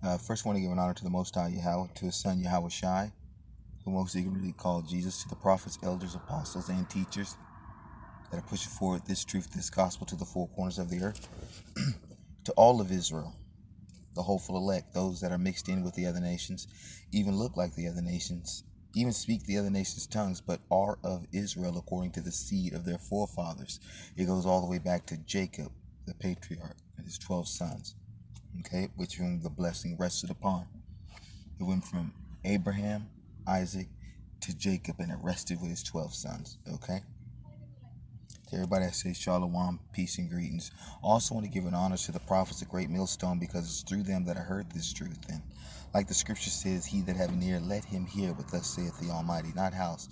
First, I want to give an honor to the Most High Yahweh, to His Son Yahweh Shai, who most eagerly called Jesus, to the prophets, elders, apostles, and teachers that are pushing forward this truth, this gospel to the four corners of the earth, to all of Israel, the hopeful elect, those that are mixed in with the other nations, even look like the other nations, even speak the other nations' tongues, but are of Israel according to the seed of their forefathers. It goes all the way back to Jacob, the patriarch, and his 12 sons, okay, which whom the blessing rested upon. It went from Abraham, Isaac, to Jacob, and it rested with his 12 sons, okay? To everybody that says shalom, peace and greetings. Also want to give an honor to the prophets of Great Millstone, because it's through them that I heard this truth. And like the scripture says, he that have an ear, let him hear what thus saith the Almighty. Not house,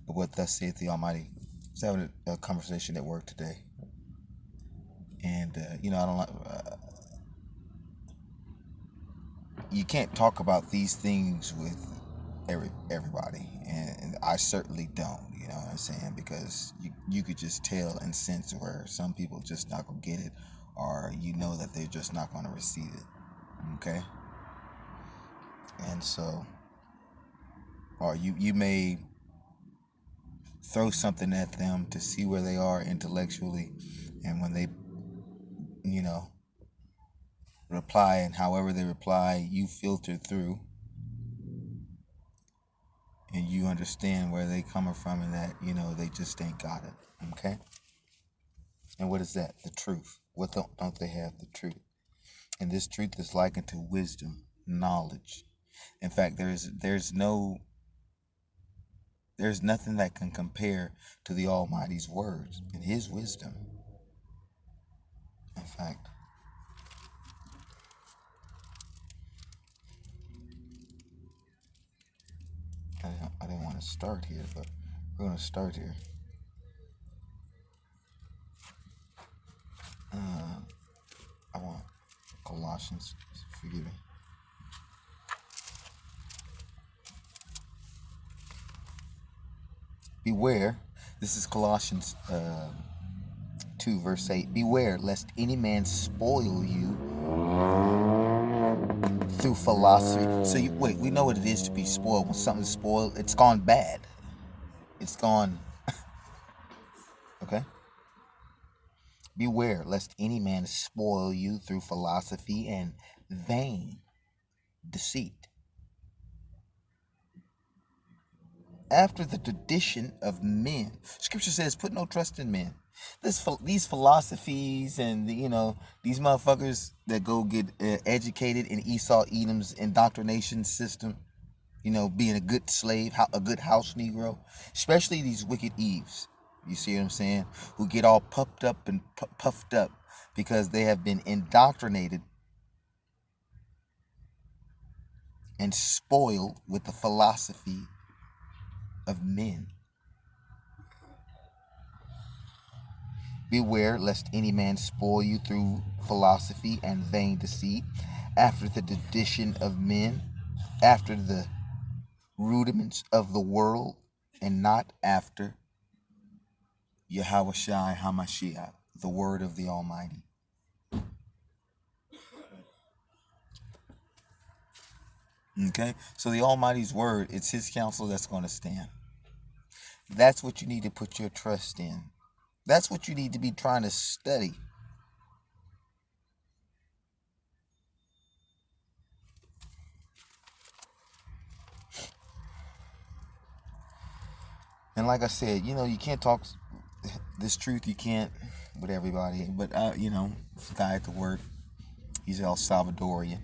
but what thus saith the Almighty. I was having a conversation at work today. And, I don't like... you can't talk about these things with everybody, and I certainly don't, you know what I'm saying, because you could just tell and sense where some people just not gonna get it, or you know that they're just not gonna receive it, okay? And so, or you may throw something at them to see where they are intellectually, and when they, reply, and however they reply, you filter through and you understand where they coming from, and that, they just ain't got it, okay? And what is that? The truth. What don't they have? The truth. And this truth is likened to wisdom, knowledge. In fact, there's nothing that can compare to the Almighty's words and His wisdom. In fact, I didn't want to start here, but we're going to start here. I want Colossians. Forgive me. Beware. This is Colossians 2, verse 8. Beware lest any man spoil you through philosophy. So we know what it is to be spoiled. When something's spoiled, it's gone bad. It's gone. Okay? Beware lest any man spoil you through philosophy and vain deceit, after the tradition of men. Scripture says, put no trust in men. These philosophies and these motherfuckers that go get educated in Esau Edom's indoctrination system, being a good slave, a good house Negro, especially these wicked Eves. You see what I'm saying? Who get all puffed up and puffed up because they have been indoctrinated and spoiled with the philosophy of men. Beware lest any man spoil you through philosophy and vain deceit, after the tradition of men, after the rudiments of the world, and not after Yahweh Shai HaMashiach, the word of the Almighty. Okay? So the Almighty's word, it's His counsel that's going to stand. That's what you need to put your trust in. That's what you need to be trying to study. And like I said, you can't talk this truth, you can't with everybody. But, this guy at the work, he's El Salvadorian,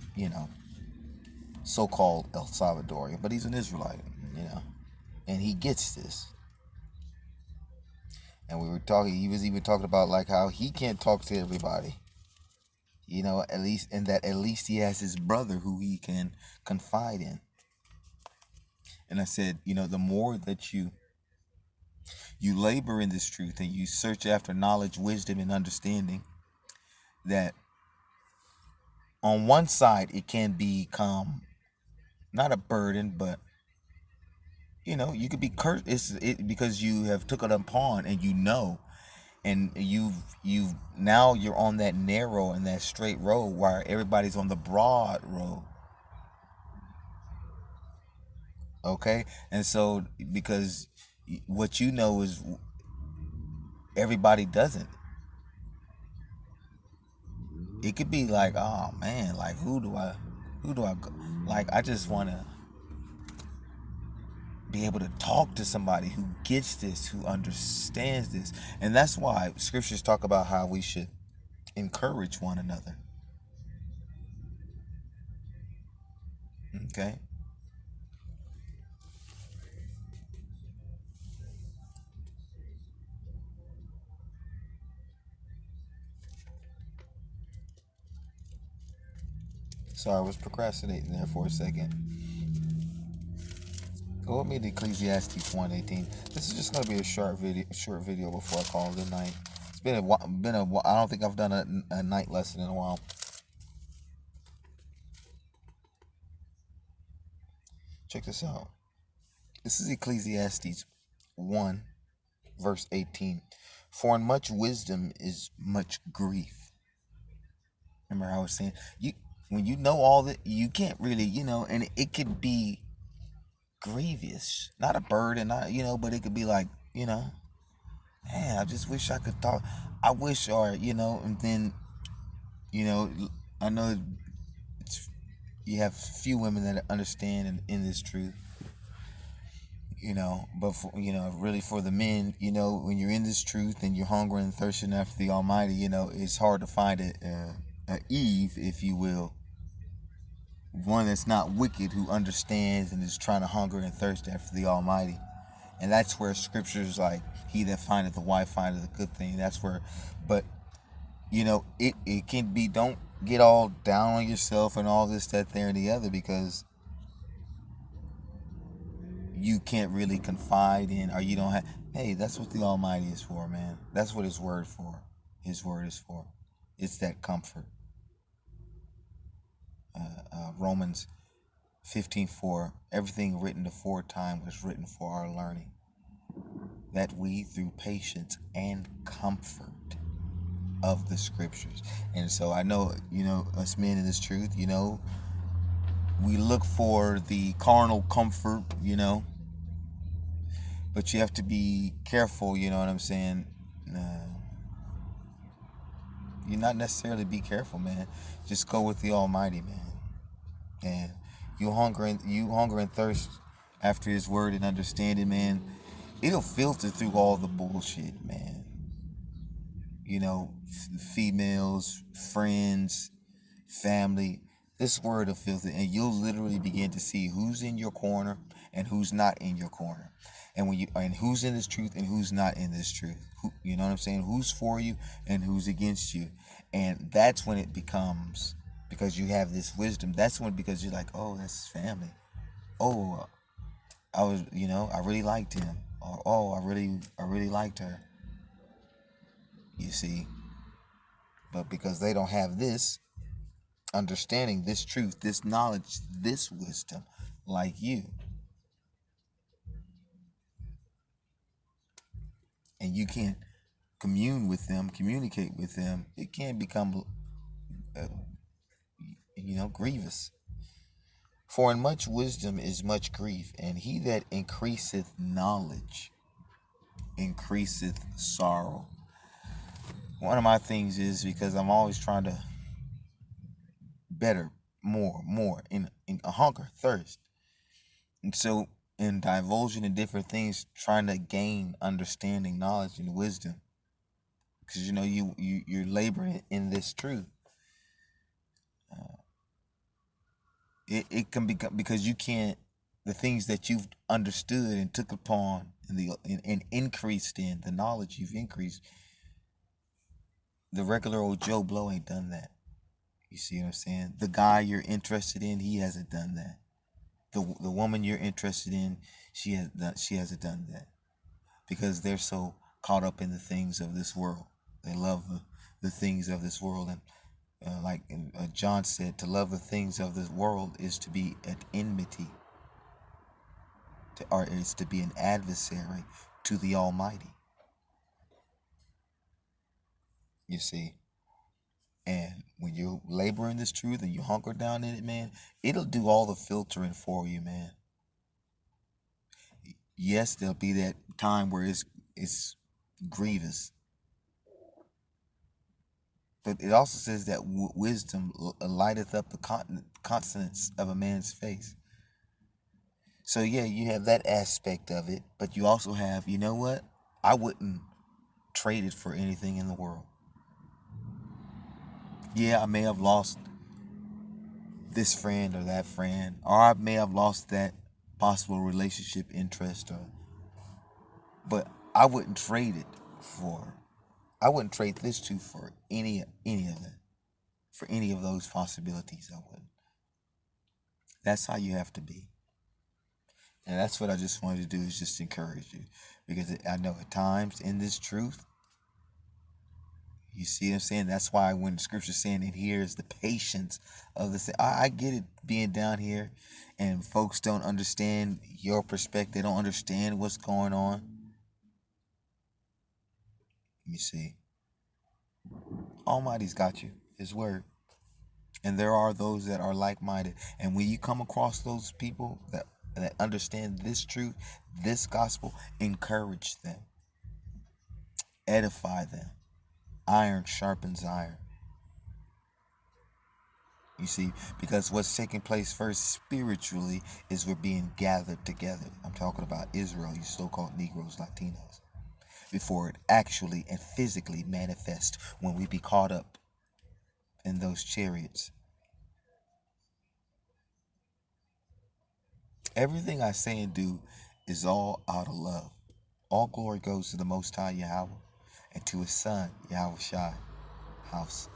so-called El Salvadorian, but he's an Israelite, and he gets this. And we were talking, he was even talking about like how he can't talk to everybody. At least he has his brother who he can confide in. And I said, the more that you labor in this truth and you search after knowledge, wisdom, and understanding, that on one side it can become not a burden, but you could be cursed. It's because you have took it upon, and and you've now you're on that narrow and that straight road, while everybody's on the broad road. Okay, and so because what you know is everybody doesn't. It could be like, oh man, like who do I go? Like I just want to be able to talk to somebody who gets this, who understands this. And that's why scriptures talk about how we should encourage one another. Okay? So I was procrastinating there for a second. Go with me to Ecclesiastes 1:18. This is just going to be a short video before I call it a night. It's been a I don't think I've done a night lesson in a while. Check this out. This is Ecclesiastes 1 verse 18. For in much wisdom is much grief. Remember how I was saying you when you know all that you can't really, and it could be grievous. Not a burden, not but it could be like, man, I just wish I could talk. I wish or and then, you know, I know it's, you have few women that understand in this truth. But for, really for the men, when you're in this truth and you're hungry and thirsting after the Almighty, it's hard to find a Eve, if you will, one that's not wicked, who understands and is trying to hunger and thirst after the Almighty. And that's where scriptures like, he that findeth a wife findeth a good thing. That's where, but it can be, don't get all down on yourself and all this, that, there, and the other, because you can't really confide in, or you don't have, hey, that's what the Almighty is for, man. That's what his word is for. It's that comfort. Romans 15:4, everything written aforetime was written for our learning, that we through patience and comfort of the scriptures. And so I know, us men in this truth, we look for the carnal comfort, but you have to be careful, you know what I'm saying? You not necessarily be careful, man. Just go with the Almighty, man. And you hunger and thirst after His word and understanding, man. It'll filter through all the bullshit, man. Females, friends, family. This word will filter, and you'll literally begin to see who's in your corner and who's not in your corner, and who's in this truth and who's not in this truth. You know what I'm saying? Who's for you and who's against you, and that's when it becomes, because you have this wisdom. That's when, because you're like, oh, that's family. Oh, I really liked him, or oh, I really liked her. You see, but because they don't have this understanding, this truth, this knowledge, this wisdom, like you, and you can't communicate with them, it can become, uh, grievous. For in much wisdom is much grief, and he that increaseth knowledge increaseth sorrow. One of my things is, because I'm always trying to better, more in a hunger, thirst. And so in divulging in different things, trying to gain understanding, knowledge, and wisdom, because you're laboring in this truth. It can become, because you can't, the things that you've understood and took upon, and increased in the knowledge you've increased, the regular old Joe Blow ain't done that. You see what I'm saying? The guy you're interested in, he hasn't done that. The woman you're interested in, she hasn't done that, because they're so caught up in the things of this world. They love the things of this world, and like John said, to love the things of this world is to be at enmity, or is to be an adversary to the Almighty. You see, and when you labor in this truth and you hunker down in it, man, it'll do all the filtering for you, man. Yes, there'll be that time where it's grievous, but it also says that wisdom lighteth up the consonants of a man's face. So yeah, you have that aspect of it, but you also have, you know what? I wouldn't trade it for anything in the world. Yeah, I may have lost this friend or that friend, or I may have lost that possible relationship interest, but I wouldn't trade it for. I wouldn't trade this two for any of it, for any of those possibilities. I wouldn't. That's how you have to be, and that's what I just wanted to do is just encourage you, because I know at times in this truth, you see what I'm saying? That's why when the scripture's saying it here is the patience of the. I get it being down here, and folks don't understand your perspective. They don't understand what's going on. You see, Almighty's got you. His word. And there are those that are like-minded. And when you come across those people that understand this truth, this gospel, encourage them, edify them. Iron sharpens iron. You see, because what's taking place first spiritually is we're being gathered together. I'm talking about Israel, you so-called Negroes, Latinos, before it actually and physically manifests when we be caught up in those chariots. Everything I say and do is all out of love. All glory goes to the Most High Yahweh and to His Son, Yahweh Shai, house.